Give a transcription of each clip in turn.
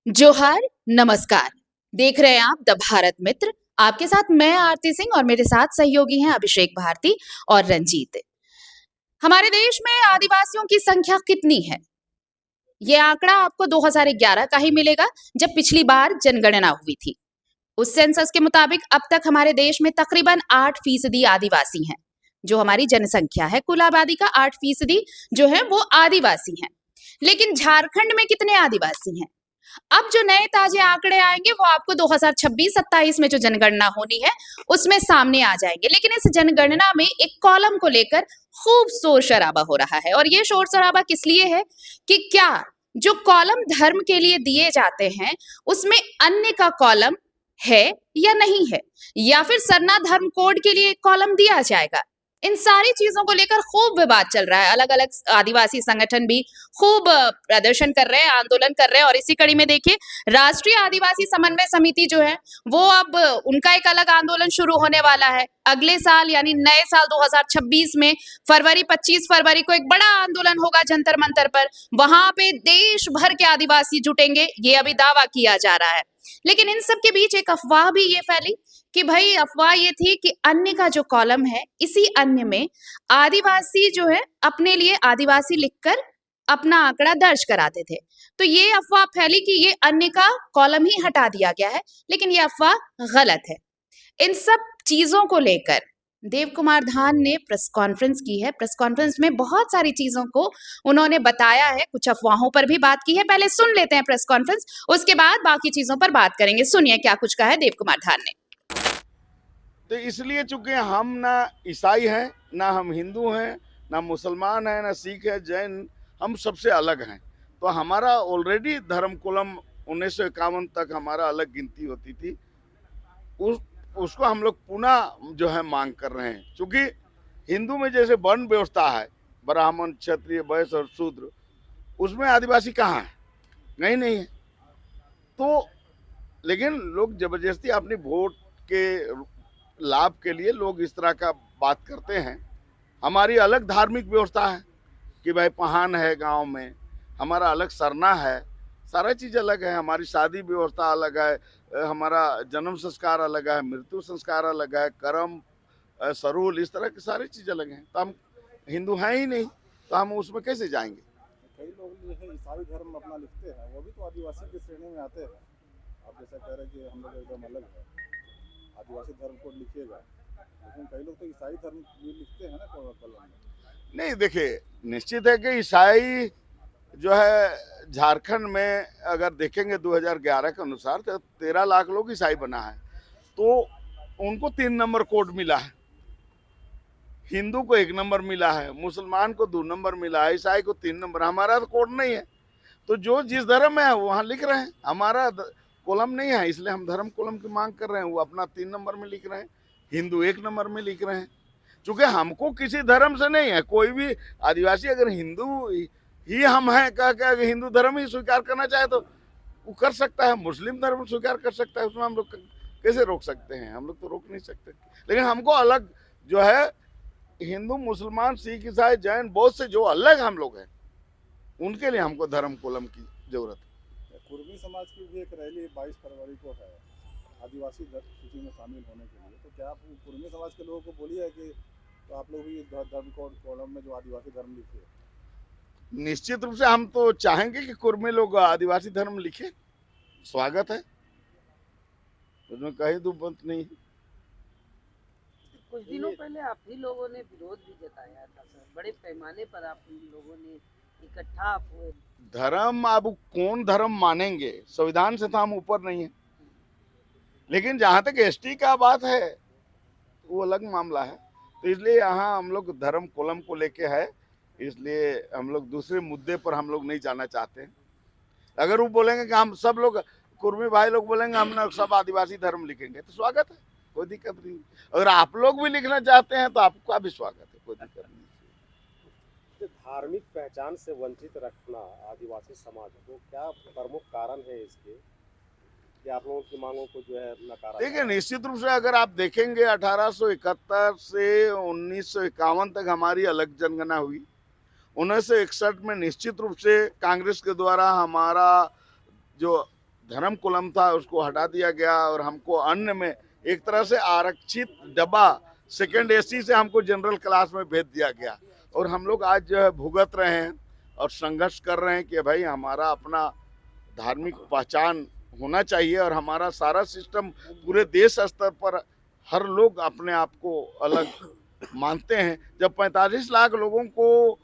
जोहार, नमस्कार। देख रहे हैं आप द भारत मित्र। आपके साथ मैं आरती सिंह और मेरे साथ सहयोगी हैं अभिषेक भारती और रंजीत। हमारे देश में आदिवासियों की संख्या कितनी है? ये आंकड़ा आपको 2011 का ही मिलेगा, जब पिछली बार जनगणना हुई थी। उस सेंसस के मुताबिक अब तक हमारे देश में तकरीबन 8% आदिवासी हैं। जो हमारी जनसंख्या है, कुल आबादी का 8% जो है वो आदिवासी हैं। लेकिन झारखंड में कितने आदिवासी हैं? अब जो नए ताजे आंकड़े आएंगे वो आपको 2026-27 में जो जनगणना होनी है उसमें सामने आ जाएंगे। लेकिन इस जनगणना में एक कॉलम को लेकर खूब शोर शराबा हो रहा है, और ये शोर शराबा किस लिए है कि क्या जो कॉलम धर्म के लिए दिए जाते हैं उसमें अन्य का कॉलम है या नहीं है, या फिर सरना धर्म कोड के लिए एक कॉलम दिया जाएगा। इन सारी चीजों को लेकर खूब विवाद चल रहा है। अलग अलग आदिवासी संगठन भी खूब प्रदर्शन कर रहे हैं, आंदोलन कर रहे हैं। और इसी कड़ी में देखिए, राष्ट्रीय आदिवासी समन्वय समिति जो है वो अब उनका एक अलग आंदोलन शुरू होने वाला है अगले साल, यानी नए साल 2026 में। 25 फरवरी को एक बड़ा आंदोलन होगा जंतर मंतर पर। वहां पे देश भर के आदिवासी जुटेंगे, ये अभी दावा किया जा रहा है। लेकिन इन सब के बीच एक अफवाह भी ये फैली कि भाई, अफवाह ये थी कि अन्य का जो कॉलम है, इसी अन्य में आदिवासी जो है अपने लिए आदिवासी लिखकर अपना आंकड़ा दर्ज कराते थे। तो ये अफवाह फैली कि ये अन्य का कॉलम ही हटा दिया गया है, लेकिन ये अफवाह गलत है। इन सब चीजों को लेकर देव कुमार धान ने प्रेस कॉन्फ्रेंस की है। प्रेस कॉन्फ्रेंस में बहुत सारी चीजों को उन्होंने बताया है, कुछ अफवाहों पर भी बात की है। पहले सुन लेते हैं प्रेस कॉन्फ्रेंस, उसके बाद बाकी चीजों पर बात करेंगे। सुनिए क्या कुछ कहा है देव कुमार धान ने। तो इसलिए चूंकि हम ना ईसाई हैं, ना हम हिंदू हैं, ना मुसलमान हैं, ना सिख है, जैन, हम सबसे अलग हैं। तो हमारा ऑलरेडी धर्म कुलम 1951 तक हमारा अलग गिनती होती थी। उस उसको हम लोग पुनः जो है मांग कर रहे हैं। क्योंकि हिंदू में जैसे वर्ण व्यवस्था है, ब्राह्मण, क्षत्रिय, वैश्य और शूद्र, उसमें आदिवासी कहाँ है? नहीं नहीं है। तो लेकिन लोग जबरदस्ती अपनी वोट के लाभ के लिए लोग इस तरह का बात करते हैं। हमारी अलग धार्मिक व्यवस्था है कि भाई पहान है गांव में, हमारा अलग सरना है, सारा चीज अलग है। हमारी शादी व्यवस्था अलग है, हमारा जन्म संस्कार अलग है, मृत्यु संस्कार अलग है, कर्म, सरूल, इस तरह की सारी चीज अलग हैं। तो हम हिंदू हैं ही नहीं, तो हम उसमें कैसे जाएंगे? कई लोग जो है ईसाई धर्म अपना लिखते हैं, वो भी तो आदिवासी की श्रेणी में आते हैं। आप जैसा कह रहे हैं कि हम लोग एकदम अलग है, आदिवासी धर्म को लिखिएगा, लेकिन कई लोग तो ईसाई धर्म भी लिखते हैं ना कलम में। नहीं, देखिए, निश्चित है कि ईसाई जो है झारखंड में अगर देखेंगे 2011 के अनुसार तो 13 लाख लोग ईसाई बना है। तो उनको 3 नंबर कोड मिला है, हिंदू को 1 नंबर मिला है, मुसलमान को 2 नंबर मिला है, ईसाई को 3 नंबर। हमारा तो कोड नहीं है। तो जो जिस धर्म में है वहां लिख रहे हैं। हमारा कोलम नहीं है, इसलिए हम धर्म कोलम की मांग कर रहे हैं। वो अपना 3 नंबर में लिख रहे हैं, हिंदू 1 नंबर में लिख रहे हैं। चूंकि हमको किसी धर्म से नहीं है, कोई भी आदिवासी अगर हिंदू ही हम हैं कह के हिंदू धर्म ही स्वीकार करना चाहे तो वो कर सकता है, मुस्लिम धर्म स्वीकार कर सकता है। उसमें हम लोग कैसे रोक सकते हैं? हम लोग तो रोक नहीं सकते। लेकिन हमको अलग जो है, हिंदू, मुसलमान, सिख, ईसाई, जैन, बौद्ध से जो अलग हम लोग हैं, उनके लिए हमको धर्म कोलम की जरूरत है। कुर्मी समाज की भी एक रैली 22 फरवरी को है आदिवासी सूची में शामिल होने के लिए। तो क्या आप कुर्मी समाज के लोगों को बोलिए कि तो आप लोग भी धर्म कॉलम में जो आदिवासी धर्म लिखिए? निश्चित रूप से हम तो चाहेंगे कि कुर्मी लोग आदिवासी धर्म लिखे, स्वागत है, उसमें कहीं दो बात नहीं है। कुछ दिनों पहले आप ही लोगों ने विरोध भी जताया था सर, बड़े पैमाने पर आप लोगों ने इकट्ठा हुए। धर्म अब कौन धर्म मानेंगे, संविधान से तो हम ऊपर नहीं है। लेकिन जहां तक एसटी का बात है वो अलग मामला है। तो इसलिए यहाँ हम लोग धर्म कोलम को लेके है, इसलिए हम लोग दूसरे मुद्दे पर हम लोग नहीं जाना चाहते हैं। अगर वो बोलेंगे कि हम सब लोग, कुर्मी भाई लोग बोलेंगे हम लोग सब आदिवासी धर्म लिखेंगे, तो स्वागत है, कोई दिक्कत नहीं। अगर आप लोग भी लिखना चाहते हैं तो आपका भी स्वागत है, कोई दिक्कत नहीं। धार्मिक पहचान से वंचित रखना आदिवासी समाज को क्या प्रमुख कारण है इसके कि आप लोगों की मांगों को जो है नकारा? देखिए, निश्चित रूप से अगर आप देखेंगे 1871 से 1951 तक हमारी अलग जनगणना हुई। 1961 में निश्चित रूप से कांग्रेस के द्वारा हमारा जो धर्म कुलम था उसको हटा दिया गया और हमको अन्न में एक तरह से आरक्षित डब्बा सेकंड एसी से हमको जनरल क्लास में भेज दिया गया और हम लोग आज जो है भुगत रहे हैं और संघर्ष कर रहे हैं कि भाई हमारा अपना धार्मिक पहचान होना चाहिए और हमारा सारा सिस्टम पूरे देश स्तर पर हर लोग अपने आप को अलग मानते हैं। जब 45 लाख लोगों को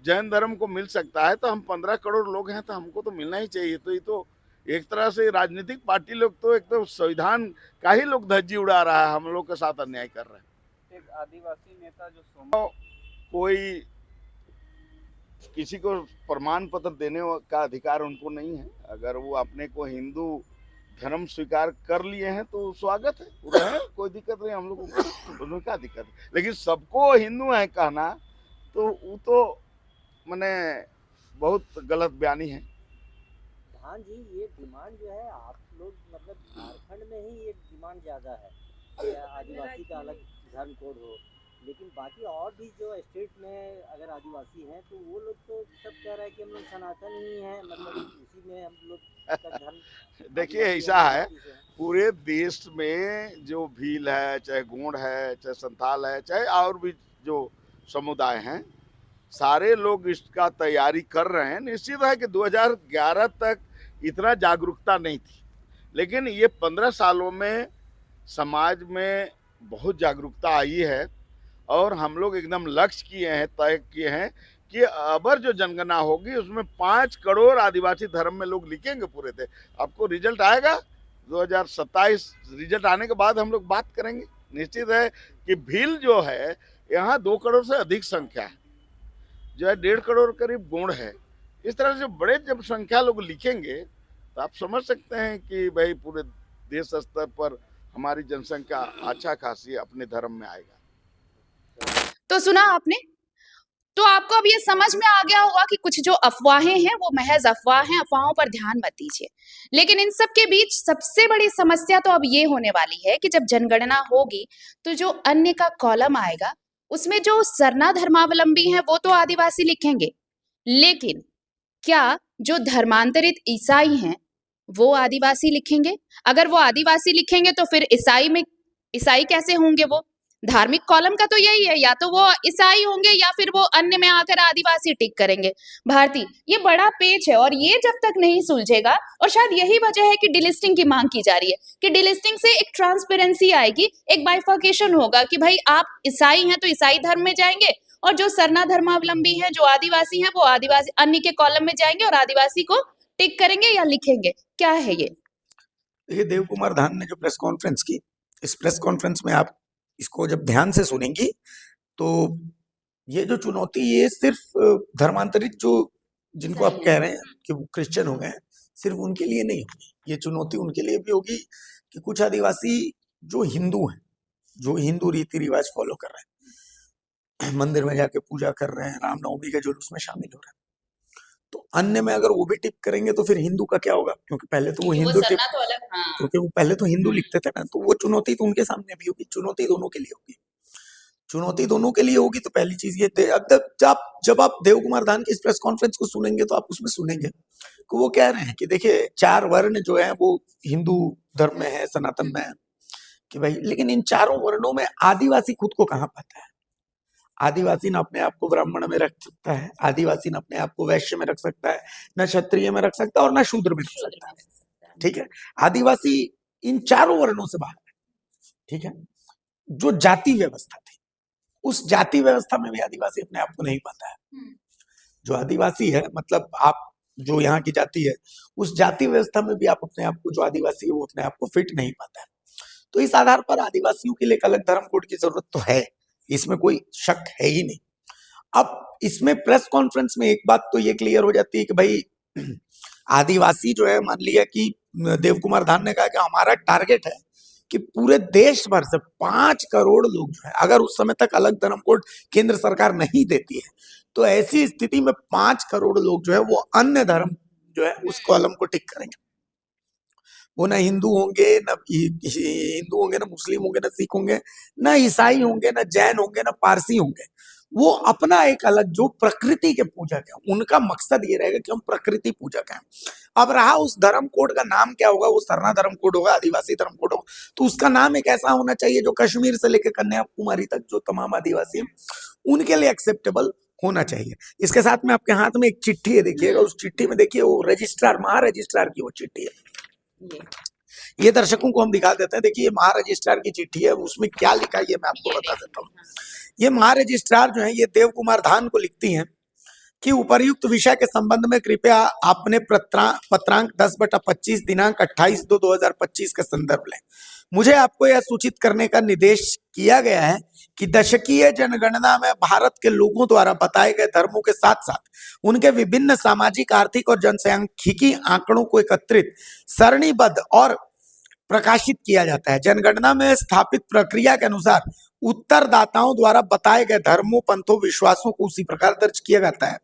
जैन धर्म को मिल सकता है तो हम 15 करोड़ लोग हैं तो हमको तो मिलना ही चाहिए। तो ये तो एक तरह से राजनीतिक पार्टी लोग तो एक तो संविधान का ही लोग धज्जी उड़ा रहा है, हम लोग के साथ अन्याय कर रहे हैं। एक आदिवासी नेता जो सोमा कोई किसी को प्रमाण पत्र देने का अधिकार उनको नहीं है। अगर वो अपने को हिंदू धर्म स्वीकार कर लिए हैं तो स्वागत है, पूरा है, कोई दिक्कत नहीं हम लोगों को, उसमें क्या दिक्कत है। लेकिन सबको हिंदू है कहना तो वो तो मैंने बहुत गलत बयानी है। हाँ जी, ये डिमांड जो है आप लोग मतलब झारखंड में ही ये डिमांड ज़्यादा है कि आदिवासी का अलग धर्म कोड हो, लेकिन बाकी और भी जो स्टेट में अगर आदिवासी हैं तो वो लोग तो सब कह रहे हैं कि हम लोग सनातन ही हैं, मतलब उसी में हम लोग का धर्म। देखिए ऐसा है, पूरे देश में जो भील है, चाहे गोंड है, चाहे संथाल है, चाहे और भी जो समुदाय हैं, सारे लोग इसका तैयारी कर रहे हैं। निश्चित है कि 2011 तक इतना जागरूकता नहीं थी, लेकिन ये 15 सालों में समाज में बहुत जागरूकता आई है और हम लोग एकदम लक्ष्य किए हैं, तय किए हैं कि अबर जो जनगणना होगी उसमें 5 करोड़ आदिवासी धर्म में लोग लिखेंगे पूरे थे। आपको रिजल्ट आएगा 2027, रिजल्ट आने के बाद हम लोग बात करेंगे। निश्चित है कि भील जो है यहाँ 2 करोड़ से अधिक संख्या है, जो है 1.5 करोड़ करीब गोंड है। इस तरह से बड़े जब संख्या लोग लिखेंगे तो आप समझ सकते हैं कि भाई पूरे देश स्तर पर हमारी जनसंख्या अच्छा खासी अपने धर्म में आएगा। तो सुना आपने, तो आपको अब ये समझ में आ गया होगा कि कुछ जो अफवाहें हैं वो महज अफवाह हैं, अफवाहों पर ध्यान मत दीजिए। लेकिन इन सब के बीच सबसे बड़ी समस्या तो अब ये होने वाली है कि जब जनगणना होगी तो जो अन्य का कॉलम आएगा उसमें जो सरना धर्मावलंबी हैं वो तो आदिवासी लिखेंगे, लेकिन क्या जो धर्मांतरित ईसाई हैं वो आदिवासी लिखेंगे? अगर वो आदिवासी लिखेंगे तो फिर ईसाई कैसे होंगे? वो धार्मिक कॉलम का तो यही है, या तो वो ईसाई होंगे या फिर वो अन्य में आकर आदिवासी टिक करेंगे। भारती, ये बड़ा पेच है और ये जब तक नहीं सुलझेगा, और शायद यही वजह है कि डिलिस्टिंग की मांग की जा रही है कि डिलिस्टिंग से एक ट्रांसपेरेंसी आएगी, एक बाइफर्केशन होगा कि भाई आप ईसाई हैं तो ईसाई धर्म में जाएंगे और जो सरना धर्मावलंबी हैं, जो आदिवासी हैं, वो आदिवासी अन्य के कॉलम में जाएंगे और आदिवासी को टिक करेंगे या लिखेंगे। क्या है ये? देखिए, देव कुमार धान ने जो प्रेस कॉन्फ्रेंस की, इस प्रेस कॉन्फ्रेंस में आप इसको जब ध्यान से सुनेंगी तो ये जो चुनौती ये सिर्फ धर्मांतरित जो जिनको आप कह रहे हैं कि वो क्रिश्चियन हो गए हैं, सिर्फ उनके लिए नहीं होगी। ये चुनौती उनके लिए भी होगी कि कुछ आदिवासी जो हिंदू हैं, जो हिंदू रीति रिवाज फॉलो कर रहे हैं, मंदिर में जाके पूजा कर रहे हैं, रामनवमी के जुलूस में शामिल हो रहे हैं, तो अन्य में अगर वो भी टिक करेंगे तो फिर हिंदू का क्या होगा? क्योंकि पहले तो वो हिंदू टिक, क्योंकि वो पहले तो हिंदू लिखते थे ना, तो वो चुनौती तो उनके सामने भी होगी। चुनौती दोनों के लिए होगी, चुनौती दोनों के लिए होगी। तो पहली चीज ये जब आप देव कुमार धान की इस प्रेस कॉन्फ्रेंस को सुनेंगे तो आप उसमें सुनेंगे कि वो कह रहे हैं कि देखिए 4 वर्ण जो है वो हिंदू धर्म में है, सनातन में है, कि भाई लेकिन इन चारों वर्णों में आदिवासी खुद को कहाँ पाता है? आदिवासी न अपने आप को ब्राह्मण में रख सकता है, आदिवासी न अपने आप को वैश्य में रख सकता है, न क्षत्रिय में रख सकता है और न शूद्र में रख सकता है। ठीक है, आदिवासी इन चारों वर्णों से बाहर है। ठीक है, जो जाति व्यवस्था थी उस जाति व्यवस्था में भी आदिवासी अपने आप को नहीं पाता है। जो आदिवासी है, मतलब आप जो यहाँ की जाति है, उस जाति व्यवस्था में भी आप अपने आप को, जो आदिवासी है वो अपने आप को फिट नहीं पाता है। तो इस आधार पर आदिवासियों के लिए एक अलग धर्म कोड की जरूरत तो है, इसमें कोई शक है ही नहीं। अब इसमें प्रेस कॉन्फ्रेंस में एक बात तो ये क्लियर हो जाती है कि भाई आदिवासी जो है, मान लिया कि देव कुमार धान ने कहा कि हमारा टारगेट है कि पूरे देश भर से 5 करोड़ लोग जो है, अगर उस समय तक अलग धर्म कोड केंद्र सरकार नहीं देती है तो ऐसी स्थिति में 5 करोड़ लोग जो है वो अन्य धर्म जो है उस कॉलम को टिक करेंगे। वो ना हिंदू होंगे, ना मुस्लिम होंगे, ना सिख होंगे, ना ईसाई होंगे, ना जैन होंगे, ना पारसी होंगे। वो अपना एक अलग जो प्रकृति के पूजक है, उनका मकसद ये रहेगा कि हम प्रकृति पूजक हैं। अब रहा उस धर्म कोड का नाम क्या होगा, वो सरना धर्म कोड होगा, आदिवासी धर्म कोड होगा, तो उसका नाम एक ऐसा होना चाहिए जो कश्मीर से लेकर कन्याकुमारी तक जो तमाम आदिवासी हैं उनके लिए एक्सेप्टेबल होना चाहिए। इसके साथ में आपके हाथ में एक चिट्ठी है, देखिएगा उस चिट्ठी में देखिए वो रजिस्ट्रार, महारजिस्ट्रार की वो चिट्ठी है। ये दर्शकों को हम दिखा देते हैं, देखिए ये महारजिस्ट्रार की चिट्ठी है, उसमें क्या लिखा है ये मैं आपको बता देता हूँ। ये महारजिस्ट्रार जो है ये देव कुमार धान को लिखती हैं कि उपर्युक्त विषय के संबंध में कृपया आपने पत्रांक 10/25 दिनांक 28/2/2025 का संदर्भ लें। मुझे आपको यह सूचित करने का निर्देश किया गया है कि दशकीय जनगणना में भारत के लोगों द्वारा बताए गए धर्मों के साथ साथ उनके विभिन्न सामाजिक, आर्थिक और जनसांख्यिकी आंकड़ों को एकत्रित, सारणीबद्ध और प्रकाशित किया जाता है। जनगणना में स्थापित प्रक्रिया के अनुसार उत्तरदाताओं द्वारा बताए गए धर्मों, पंथों, विश्वासों को उसी प्रकार दर्ज किया जाता है।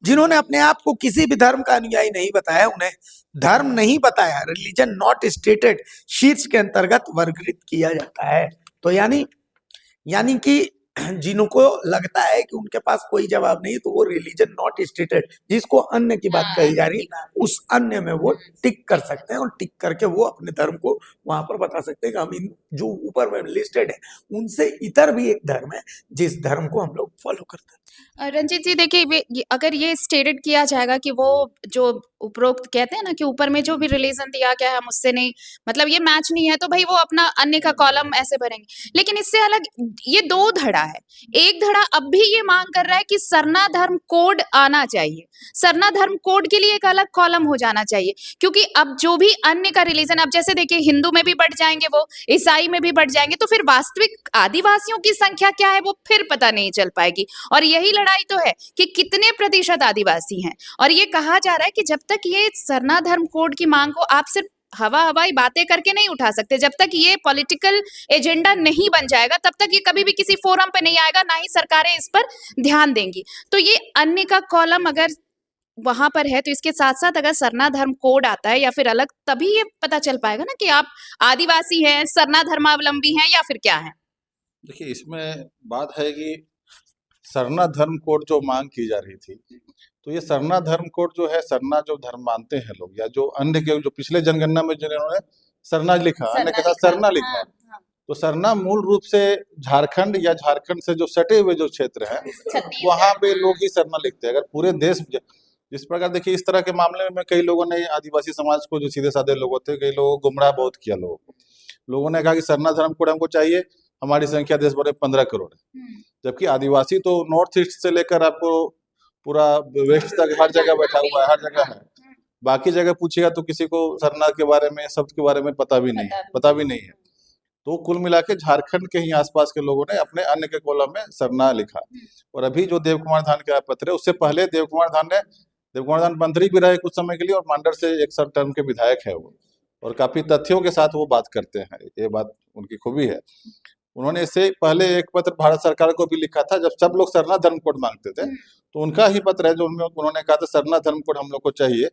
जिन्होंने अपने आप को किसी भी धर्म का अनुयायी नहीं बताया, उन्हें धर्म नहीं बताया, रिलीजन नॉट स्टेटेड शीर्ष के अंतर्गत वर्गीकृत किया जाता है। तो यानी कि जिनको लगता है कि उनके पास कोई जवाब नहीं, तो वो रिलीजन नॉट स्टेटेड, जिसको अन्य की बात कही जा रही है, उस अन्य में वो टिक कर सकते हैं और टिक करके वो अपने धर्म को वहां पर बता सकते हैं कि हम इन जो ऊपर में लिस्टेड है उनसे इतर भी एक धर्म है जिस धर्म को हम लोग फॉलो करते हैं। रंजीत जी देखिए, अगर ये स्टेटेड किया जाएगा कि वो जो उपरोक्त कहते हैं ना कि ऊपर में जो भी रिलीजन दिया गया है हम उससे नहीं, मतलब ये मैच नहीं है, तो भाई वो अपना अन्य का कॉलम ऐसे भरेंगे। लेकिन इससे अलग ये दो धड़ा है। एक धड़ा अब भी ये मांग कर रहा है कि सरना धर्म कोड आना चाहिए, सरना धर्म कोड के लिए एक अलग कॉलम हो जाना चाहिए, क्योंकि अब जो भी अन्य का रिलीजन, अब जैसे देखिए हिंदू में भी बढ़ जाएंगे, वो ईसाई में भी बढ़ जाएंगे, तो फिर वास्तविक आदिवासियों की संख्या क्या है वो फिर पता नहीं चल पाएगी। और यही लड़ाई तो है कि कितने प्रतिशत आदिवासी हैं। और ये कहा जा रहा है कि जब तक ये सरना धर्म कोड की मांग को आप सिर्फ हवाई बातें करके नहीं उठा सकते, जब तक ये पॉलिटिकल एजेंडा नहीं बन जाएगा तब तक ये कभी भी किसी फोरम पे नहीं आएगा, ना ही सरकारें इस पर ध्यान देंगी। तो ये अन्य का कॉलम अगर वहां पर है, तो इसके साथ साथ अगर सरना धर्म कोड आता है या फिर अलग, तभी ये पता चल पाएगा ना कि आप आदिवासी हैं, सरना धर्मावलंबी हैं या फिर क्या है। देखिए इसमें बात है कि सरना धर्म कोड जो मांग की जा रही थी, तो ये सरना धर्म कोड जो है, सरना जो धर्म मानते हैं लोग या जो अन्य के जो पिछले जनगणना में जिन्होंने सरना लिखा, अन्य के साथ सरना लिखा, तो सरना मूल रूप से झारखंड या झारखंड से जो सटे हुए जो क्षेत्र है वहां पे लोग ही सरना लिखते हैं। अगर पूरे देश जिस प्रकार देखिए इस तरह के मामले में कई लोगों ने आदिवासी समाज को, जो सीधे साधे लोग होते हैं, कई लोगों को गुमराह बहुत किया। लोगों ने कहा कि सरना धर्म कोड हमको चाहिए, हमारी संख्या देश भर में 15 करोड़ है, जबकि आदिवासी तो नॉर्थ ईस्ट से लेकर आपको पूरा वेस्ट तक हर जगह बैठा हुआ है, हर जगह है। बाकी जगह पूछिएगा तो किसी को सरना के बारे में, शब्द के बारे में पता भी नहीं है। तो कुल मिला के झारखंड के ही आसपास के लोगों ने अपने अन्य के कॉलम में सरना लिखा। और अभी जो देव कुमार धान का पत्र है, उससे पहले देव कुमार धान मंत्री भी रहे कुछ समय के लिए और मांडर से एक सब टर्म के विधायक है वो, और काफी तथ्यों के साथ वो बात करते हैं, ये बात उनकी खूबी है। उन्होंने इससे पहले एक पत्र भारत सरकार को भी लिखा था, जब सब लोग सरना धर्म कोड मांगते थे, तो उनका ही पत्र है जो उन्होंने कहा था सरना धर्म कोड हम लोग को चाहिए।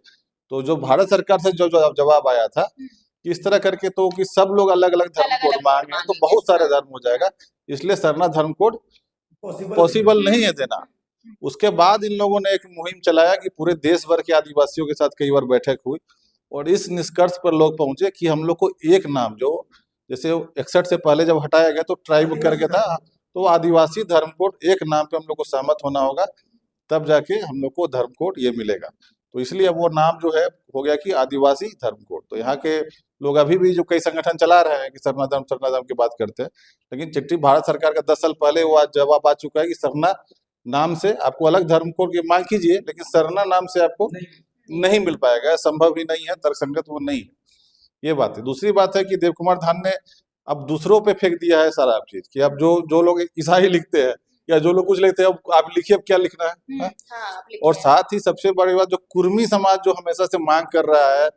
तो जो भारत सरकार से जो जवाब आया था कि इस तरह करके तो कि सब लोग अलग अलग धर्म कोड मांग रहे हैं तो बहुत सारे धर्म हो जाएगा, इसलिए सरना धर्म कोड पॉसिबल नहीं है देना। उसके बाद इन लोगों ने एक मुहिम चलाया कि पूरे देश भर के आदिवासियों के साथ कई बार बैठक हुई और इस निष्कर्ष पर लोग पहुंचे कि हम लोग को एक नाम, जो जैसे 61 से पहले जब हटाया गया तो ट्राइब करके था, तो आदिवासी धर्म कोड एक नाम पे हम लोग को सहमत होना होगा, तब जाके हम लोग को धर्म कोड ये मिलेगा। तो इसलिए अब वो नाम जो है हो गया कि आदिवासी धर्म कोड। तो यहाँ के लोग अभी भी जो कई संगठन चला रहे हैं कि सरना धर्म की बात करते हैं, लेकिन चिट्ठी भारत सरकार का 10 साल पहले वो आज जवाब आ चुका है कि सरना नाम से आपको अलग धर्म कोड की मांग कीजिए, लेकिन सरना नाम से आपको नहीं मिल पाएगा, संभव ही नहीं है, तर्कसंगत वो नहीं है। ये बात है। दूसरी बात है कि देव कुमार धान ने अब दूसरों पे फेंक दिया है सारा चीज कि अब जो लोग ईसाई लिखते हैं या जो लोग कुछ लिखते हैं, अब आप लिखिए अब क्या लिखना है। और साथ ही सबसे बड़ी बात, जो कुर्मी समाज जो हमेशा से मांग कर रहा है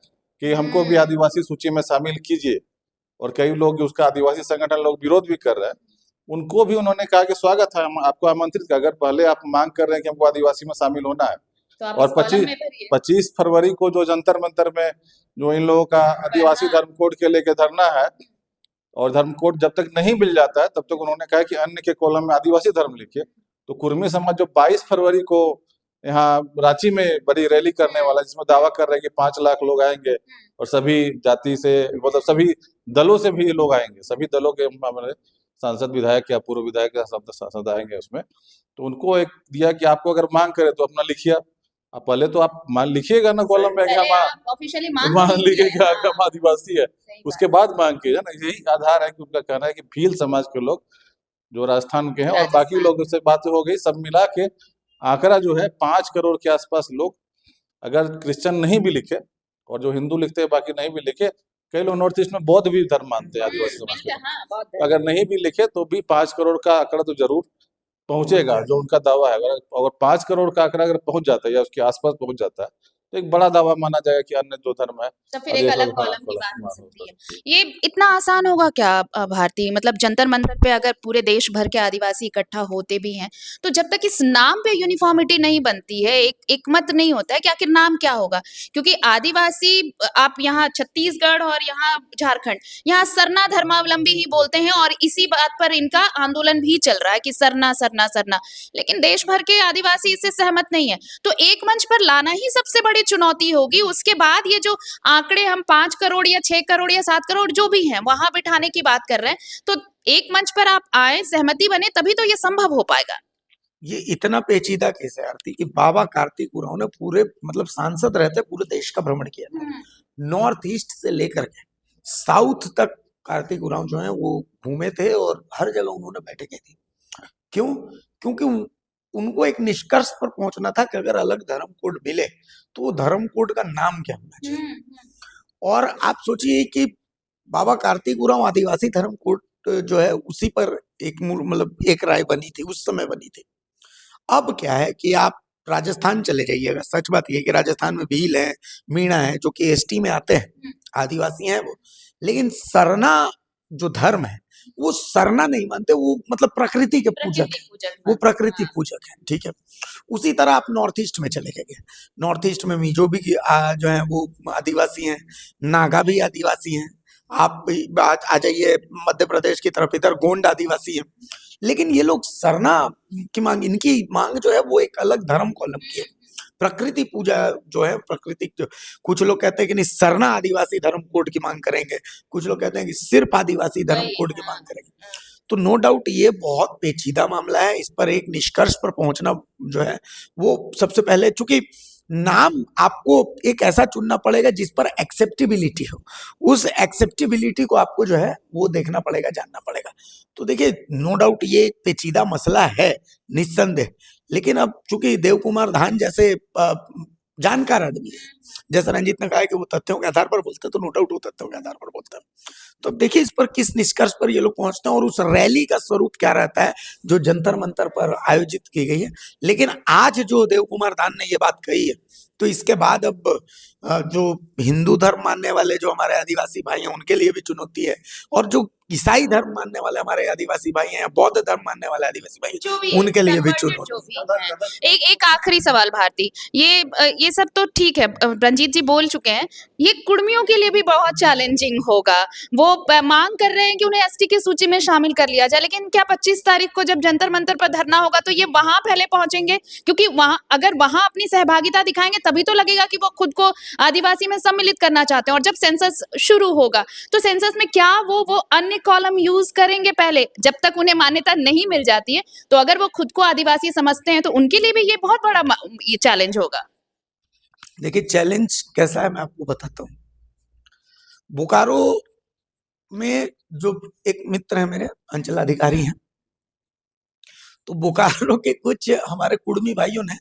कि हमको भी आदिवासी सूची में शामिल कीजिए, और कई लोग उसका आदिवासी संगठन लोग विरोध भी कर रहे हैं, उनको भी उन्होंने कहा कि स्वागत है, हम आपको आमंत्रित कर, अगर पहले आप मांग कर रहे हैं कि हमको आदिवासी में शामिल होना है, तो और 25 फरवरी को जो जंतर मंतर में जो इन लोगों का आदिवासी धर्म कोड के लेके धरना है, और धर्म कोड जब तक नहीं मिल जाता है तब तक उन्होंने कहा कि अन्य के कॉलम में आदिवासी धर्म लिखिए, तो कुर्मी समाज जो 22 फरवरी को यहाँ रांची में बड़ी रैली करने वाला है, जिसमें दावा कर रहे हैं कि 5 लाख लोग आएंगे और सभी जाति से, मतलब सभी दलों से भी लोग आएंगे, सभी दलों के हमारे सांसद विधायक या पूर्व विधायक या सांसद आएंगे उसमें। तो उनको एक दिया कि आपको अगर मांग करे तो अपना लिखिए, आप पहले तो आप मान लिखिएगा ना कॉलम में कि हम ऑफिशियली मान लिखिएगा कि हम आदिवासी है, सही उसके बाद मांग कीजिए ना। यही आधार है कि उनका कहना है कि भील समाज के लोग जो राजस्थान के हैं और बाकी लोगों से बातें हो गई, सब मिला के आंकड़ा जो है 5 करोड़ के आसपास लोग, अगर क्रिश्चियन नहीं भी लिखे और जो हिंदू लिखते हैं बाकी नहीं भी लिखे, कई लोग नॉर्थ ईस्ट में बौद्ध भी धर्म मानते हैं आदिवासी समाज के लोग, अगर नहीं भी लिखे तो भी 5 करोड़ का आंकड़ा तो जरूर पहुंचेगा, जो उनका दावा है। अगर 5 करोड़ का आंकड़ा अगर पहुंच जाता है या उसके आसपास पहुंच जाता है तो एक बड़ा दावा माना जाएगा कि अन्य जो धर्म है तो फिर एक अलग कॉलम की बात हो सकती है। ये इतना आसान होगा क्या भारती? मतलब जंतर मंतर पे अगर पूरे देश भर के आदिवासी इकट्ठा होते भी हैं तो जब तक इस नाम पे यूनिफॉर्मिटी नहीं बनती है, एक मत नहीं होता है कि आखिर नाम क्या होगा। क्योंकि आदिवासी, आप यहाँ छत्तीसगढ़ और यहाँ झारखंड, यहाँ सरना धर्मावलंबी ही बोलते हैं और इसी बात पर इनका आंदोलन भी चल रहा है कि सरना सरना सरना, लेकिन देश भर के आदिवासी इससे सहमत नहीं है। तो एक मंच पर लाना ही सबसे बड़ी चुनौती होगी। उसके बाद ये जो आंकड़े हम 5 करोड़ या 6 करोड़ या 7 करोड़ जो भी हैं वहां बिठाने की बात कर रहे हैं, तो एक मंच पर आप आए, सहमति बने, तभी तो ये संभव हो पाएगा। ये इतना पेचीदा केस है आरती कि बाबा कार्तिक उरांव ने पूरे, मतलब सांसद रहते पूरे देश का भ्रमण किया था, नॉर्थ ईस्ट से लेकर के साउथ तक कार्तिक उरांव जो है वो घूमे थे और हर जगह उन्होंने बैठकें की। क्यों? क्योंकि उनको एक निष्कर्ष पर पहुंचना था कि अगर अलग धर्म कोड मिले तो वो धर्म कोड का नाम क्या होना चाहिए। और आप सोचिए कि बाबा कार्तिक उरांव आदिवासी धर्म कोड जो है उसी पर एक मतलब एक राय बनी थी, उस समय बनी थी। अब क्या है कि आप राजस्थान चले जाइएगा, सच बात यह है कि राजस्थान में भील है, मीणा है, जो कि एसटी में आते हैं, आदिवासी हैं वो, लेकिन सरना जो धर्म है वो सरना नहीं मानते, वो मतलब प्रकृति के पूजक है, वो प्रकृति पूजक है, ठीक है। उसी तरह आप नॉर्थ ईस्ट में चले गए, नॉर्थ ईस्ट में मिजो भी जो है वो आदिवासी हैं, नागा भी आदिवासी हैं, आप आ जाइए मध्य प्रदेश की तरफ, इधर गोंड आदिवासी हैं। लेकिन ये लोग सरना की मांग, इनकी मांग जो है वो एक अलग धर्म कॉलम की है, प्रकृति पूजा जो है, प्रकृति जो, कुछ लोग कहते हैं कि नहीं सरना आदिवासी धर्म कोड की मांग करेंगे, कुछ लोग कहते हैं कि सिर्फ आदिवासी धर्म कोड की मांग करेंगे। तो नो डाउट ये बहुत पेचीदा मामला है, इस पर एक निष्कर्ष पर पहुंचना जो है वो सबसे पहले, चूंकि नाम आपको एक ऐसा चुनना पड़ेगा जिस पर एक्सेप्टेबिलिटी हो, उस एक्सेप्टेबिलिटी को आपको जो है वो देखना पड़ेगा, जानना पड़ेगा। तो देखिए नो डाउट ये एक पेचीदा मसला है निस्संदेह, लेकिन अब चूंकि देव कुमार धान जैसे जानकार आदमी है, जैसा रंजीत ने कहा कि वो तथ्यों के आधार पर बोलते हैं, तो नो डाउट वो तथ्यों के आधार पर बोलते हैं। तो देखिए इस पर किस निष्कर्ष पर ये लोग पहुंचते हैं और उस रैली का स्वरूप क्या रहता है जो जंतर मंतर पर आयोजित की गई है। लेकिन आज जो देव कुमार धान ने ये बात कही है, तो इसके बाद अब जो हिंदू धर्म मानने वाले जो हमारे आदिवासी भाई हैं उनके लिए भी चुनौती है, और जो ईसाई धर्म मानने वाले हमारे आदिवासी भाई हैं, बौद्ध धर्म मानने वाले आदिवासी भाई हैं, उनके लिए भी चुनौती है। एक आखिरी सवाल भारती, ये सब तो ठीक है, रंजीत जी बोल चुके हैं, ये कुर्मियों के लिए भी बहुत चैलेंजिंग होगा। वो मांग कर रहे हैं कि उन्हें एसटी की सूची में शामिल कर लिया जाए, लेकिन क्या 25 तारीख को जब जंतर मंतर पर धरना होगा तो ये वहां पहले पहुंचेंगे? क्योंकि वहां अगर वहां अपनी सहभागिता दिखाएंगे तभी तो लगेगा कि वो खुद को आदिवासी में सम्मिलित करना चाहते हैं। और जब सेंसस शुरू होगा तो सेंसस में क्या वो अन्य कॉलम यूज करेंगे पहले, जब तक उन्हें मान्यता नहीं मिल जाती है? तो अगर वो खुद को आदिवासी समझते हैं तो उनके लिए भी ये बहुत बड़ा ये चैलेंज होगा। देखिए चैलेंज कैसा है मैं आपको बताता हूँ। बोकारो में जो एक मित्र है मेरे, अंचलाधिकारी हैं, तो बोकारो के कुछ हमारे कुर्मी भाइयों ने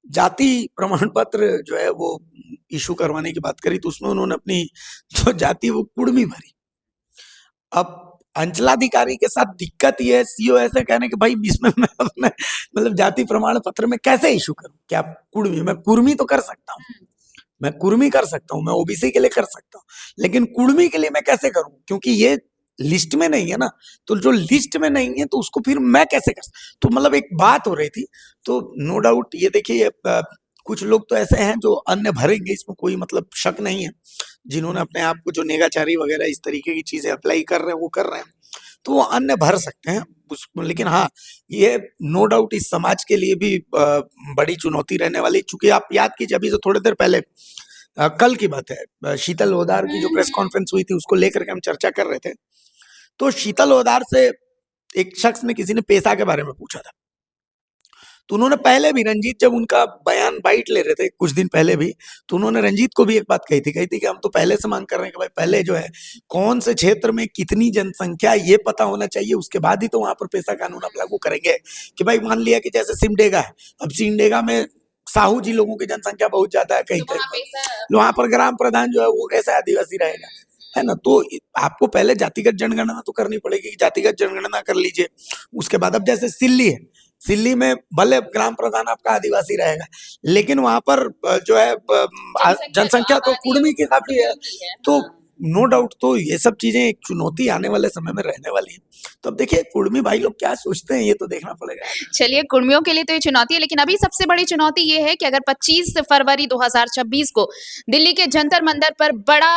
जाति प्रमाण पत्र जो है वो इशू करवाने की बात करी, तो उसमें उन्होंने अपनी जो जाति वो कुर्मी भरी। अब अंचलाधिकारी के साथ दिक्कत ये है, सीओ ऐसे कहने कि भाई इसमें मैं अपने मतलब जाति प्रमाण पत्र में कैसे इशू करूं, क्या कुर्मी, मैं कुर्मी तो कर सकता हूँ, मैं कुर्मी कर सकता हूँ, मैं ओबीसी के लिए कर सकता हूँ, लेकिन कुर्मी के लिए मैं कैसे करूं, क्योंकि ये लिस्ट में नहीं है ना। तो जो लिस्ट में नहीं है तो उसको फिर मैं कैसे कर, तो मतलब एक बात हो रही थी। तो नो डाउट ये देखिए कुछ लोग तो ऐसे हैं जो अन्य भरेंगे, इसमें कोई मतलब शक नहीं है, जिन्होंने अपने आप को जो नेगाचारी वगैरह इस तरीके की चीजें अप्लाई कर रहे हैं वो कर रहे हैं। तो वो अन्य भर सकते हैं लेकिन हाँ, ये नो डाउट इस समाज के लिए भी बड़ी चुनौती रहने वाली, चूंकि आप याद कीजिए अभी से थोड़ी देर पहले कल की बात है, शीतल ओदार की जो प्रेस कॉन्फ्रेंस हुई थी उसको लेकर के हम चर्चा कर रहे थे। तो शीतल ओदार से एक शख्स ने, किसी ने पेशा के बारे में पूछा था, तो उन्होंने पहले भी, रंजीत जब उनका बयान बाइट ले रहे थे कुछ दिन पहले भी, तो उन्होंने रंजीत को भी एक बात कही थी कि हम तो पहले से मांग कर रहे हैं कि भाई पहले जो है कौन से क्षेत्र में कितनी जनसंख्या ये पता होना चाहिए, उसके बाद ही तो वहां पर पेशा कानून आप लागू करेंगे। कि भाई मान लिया कि जैसे सिमडेगा है, अब सिमडेगा में साहू जी लोगों की जनसंख्या बहुत ज्यादा है, कहीं कहीं वहां पर ग्राम प्रधान जो है वो कैसे आदिवासी रहेगा, है ना। तो आपको पहले जातिगत जनगणना तो करनी पड़ेगी कि जातिगत जनगणना कर लीजिए। उसके बाद अब जैसे सिल्ली है, सिल्ली में भले ग्राम प्रधान आपका आदिवासी रहेगा, लेकिन वहां पर जो है जनसंख्या तो कुड़मी की काफी है। तो नो डाउट तो ये सब चीजें एक चुनौती आने वाले समय में रहने वाली है। तो अब देखिए कुड़मी भाई लोग क्या सोचते हैं, ये तो देखना पड़ेगा। चलिए, कुड़मियों के लिए तो ये चुनौती है, लेकिन अभी सबसे बड़ी चुनौती ये है कि अगर 25 फरवरी 2026 को दिल्ली के जंतर मंतर पर बड़ा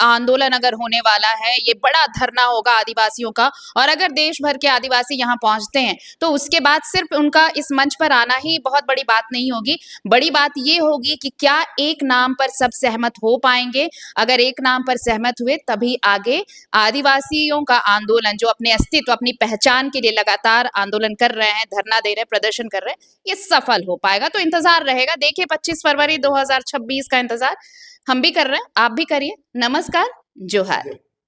आंदोलन अगर होने वाला है, ये बड़ा धरना होगा आदिवासियों का, और अगर देश भर के आदिवासी यहाँ पहुंचते हैं तो उसके बाद सिर्फ उनका इस मंच पर आना ही बहुत बड़ी बात नहीं होगी। बड़ी बात ये होगी कि क्या एक नाम पर सब सहमत हो पाएंगे। अगर एक नाम पर सहमत हुए तभी आगे आदिवासियों का आंदोलन, जो अपने अस्तित्व, अपनी पहचान के लिए लगातार आंदोलन कर रहे हैं, धरना दे रहे हैं, प्रदर्शन कर रहे हैं, ये सफल हो पाएगा। तो इंतजार रहेगा, देखिए 25 फरवरी 2026 का इंतजार हम भी कर रहे हैं, आप भी करिए। नमस्कार, जोहार।